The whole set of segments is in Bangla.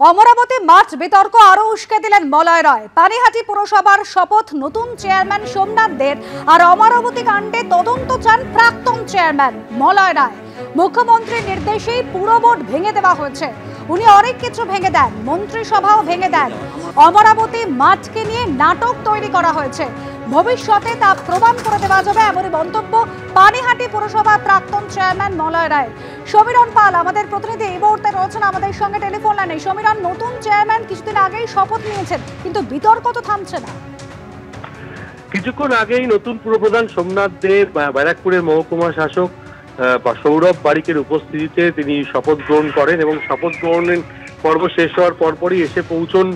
অমরাবতী মাঠ বিতর্ক আরো উস্কে দিলেন মলয় রায়। পানিহাটি পুরসভার শপথ নতুন চেয়ারম্যান সোমনাথ দের, আর অমরাবতী কাণ্ডে তদন্ত চান প্রাক্তন চেয়ারম্যান মলয় রায়। মুখ্যমন্ত্রীর নির্দেশেই পুরো বোর্ড ভেঙে দেওয়া হয়েছে। উনি অনেক কিছু ভেঙে দেন, মন্ত্রিসভাও ভেঙে দেন। অমরাবতী মাঠকে নিয়ে নাটক তৈরি করা হয়েছে, ভবিষ্যতে তা প্রমাণ করে দেওয়া যাবে, এমনই মন্তব্য পানিহাটি পুরসভার প্রাক্তন চেয়ারম্যান মলয় রায়। সমীরণ পাল আমাদের প্রতিনিধি এই মুহূর্তে রয়েছেন আমাদের সঙ্গে টেলিফোন লাইনে। সমীরণ, নতুন চেয়ারম্যান কিছুদিন আগেই শপথ নিয়েছেন, কিন্তু বিতর্ক তো থামছে না। কিছুক্ষণ আগেই নতুন পুরপ্রধান সোমনাথ দে ব্যারাকপুরের মহকুমা শাসক সৌরভ বারিকের উপস্থিতিতে তিনি শপথ গ্রহণ করেন এবং শপথ গ্রহণের পর্ব শেষ হওয়ার পরপরই এসে পৌঁছন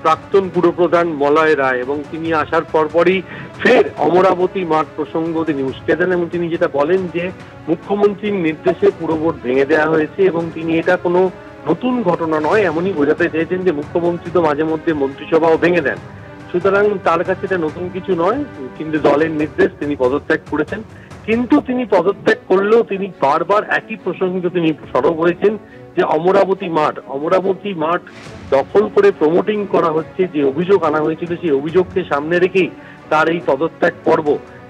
প্রাক্তন পুরপ্রধান মলয় রায় এবং তিনি আসার পরপরই ফের অমরাবতী মাঠ প্রসঙ্গ তিনি উস্কে দেন এবং তিনি যেটা বলেন যে মুখ্যমন্ত্রীর নির্দেশে পুরো বোর্ড ভেঙে দেওয়া হয়েছে এবং তিনি এটা কোনো নতুন ঘটনা নয় এমনই বোঝাতে চেয়েছেন যে মুখ্যমন্ত্রী তো মাঝে মধ্যে মন্ত্রিসভাও ভেঙে দেন, সুতরাং তার কাছে এটা নতুন কিছু নয়, কিন্তু দলের নির্দেশ তিনি পদত্যাগ করেছেন। কিন্তু তিনি পদত্যাগ করলেও তিনি বারবার একই প্রসঙ্গে তিনি সরব হয়েছেন যে অমরাবতী মাঠ দখল করে প্রমোটিং করা হচ্ছে, যে অভিযোগ আনা হয়েছিল সেই অভিযোগকে সামনে রেখেই তার এই পদত্যাগ পর্ব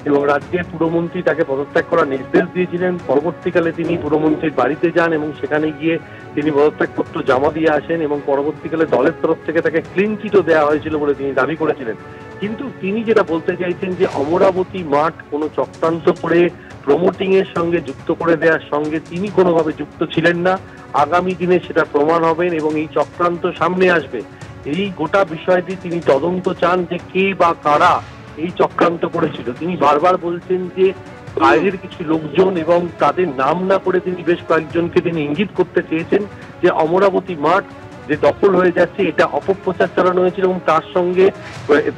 এবং রাজ্যের পুরমন্ত্রী তাকে পদত্যাগ করার নির্দেশ দিয়েছিলেন। পরবর্তীকালে তিনি পুরমন্ত্রীর বাড়িতে যান এবং সেখানে গিয়ে তিনি পদত্যাগপত্র জমা দিয়ে আসেন এবং পরবর্তীকালে দলের তরফ থেকে তাকে ক্লিন চিটও দেওয়া হয়েছিল বলে তিনি দাবি করেছিলেন। কিন্তু তিনি যেটা বলতে চাইছেন যে অমরাবতী মাঠ কোনো চক্রান্ত করে প্রমোটিং এর সঙ্গে যুক্ত করে দেওয়ার সঙ্গে তিনি কোনোভাবে যুক্ত ছিলেন না। আগামী দিনে সেটা প্রমাণ হবেন এবং এই চক্রান্ত সামনে আসবে। এই গোটা বিষয়টি তিনি তদন্ত চান যে কে বা কারা এই চক্রান্ত করেছিল। তিনি বারবার বলছেন যে বাইরের কিছু লোকজন এবং তাদের নাম না করে তিনি বেশ কয়েকজনকে তিনি ইঙ্গিত করতে চেয়েছেন যে অমরাবতী মাঠ যে দখল হয়ে যাচ্ছে এটা অপপ্রচার চালানো হয়েছিল এবং তার সঙ্গে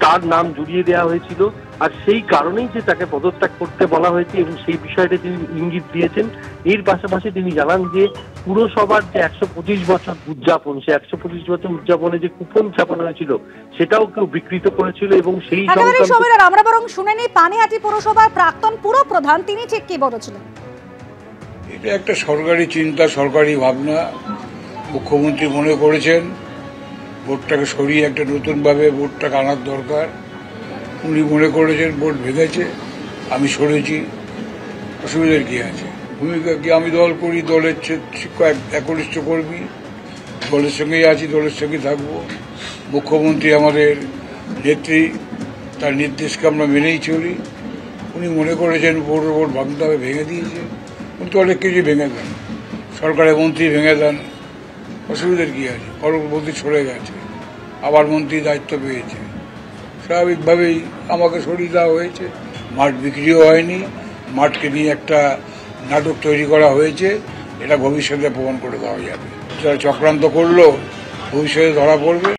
তার নাম জড়িয়ে দেওয়া হয়েছিল, আর সেই কারণেই যে তাকে পদত্যাগ করতে বলা হয়েছে এবং সেই বিষয়টা তিনি ইঙ্গিত দিয়েছেন। এর পাশাপাশি তিনি জানান যে পুরসভার যে 125 বছর উদযাপন, সে 125 বছর উদযাপনে যে কুপন ছাপানো হয়েছিল সেটাও কেউ বিকৃত করেছিল এবং সেই আমরা বরং শুনে নিই পানিহাটি পুরসভার প্রাক্তন পুরপ্রধান তিনি ঠিক কি বলেছিলেন। এটা একটা সরকারি চিন্তা, সরকারি ভাবনা। মুখ্যমন্ত্রী মনে করেছেন ভোটটাকে সরিয়ে একটা নতুনভাবে ভোটটাকে আনার দরকার। উনি মনে করেছেন ভোট ভেঙেছে, আমি সরেছি, অসুবিধার কি আছে? ভূমিকা কি? আমি দল করি, দলের একনিষ্ঠ কর্মী, দলের সঙ্গেই আছি, দলের সঙ্গে থাকবো। মুখ্যমন্ত্রী আমাদের নেত্রী, তার নির্দেশকে আমরা মেনেই চলি। উনি মনে করেছেন ভোট ভাঙতে হবে, ভেঙে দিয়েছে। উনি তো অনেক কিছু ভেঙে দেন, সরকারের মন্ত্রী ভেঙে দেন, অসুবিধার কি আছে? মন্ত্রী সরে গেছে, আবার মন্ত্রী দায়িত্ব পেয়েছে, স্বাভাবিকভাবেই আমাকে সরিয়ে দেওয়া হয়েছে। মাঠ বিক্রিও হয়নি, মাঠকে নিয়ে একটা নাটক তৈরি করা হয়েছে, এটা ভবিষ্যতে প্রমাণ করে দেওয়া যাবে। যারা চক্রান্ত করলো ভবিষ্যতে ধরা পড়বে।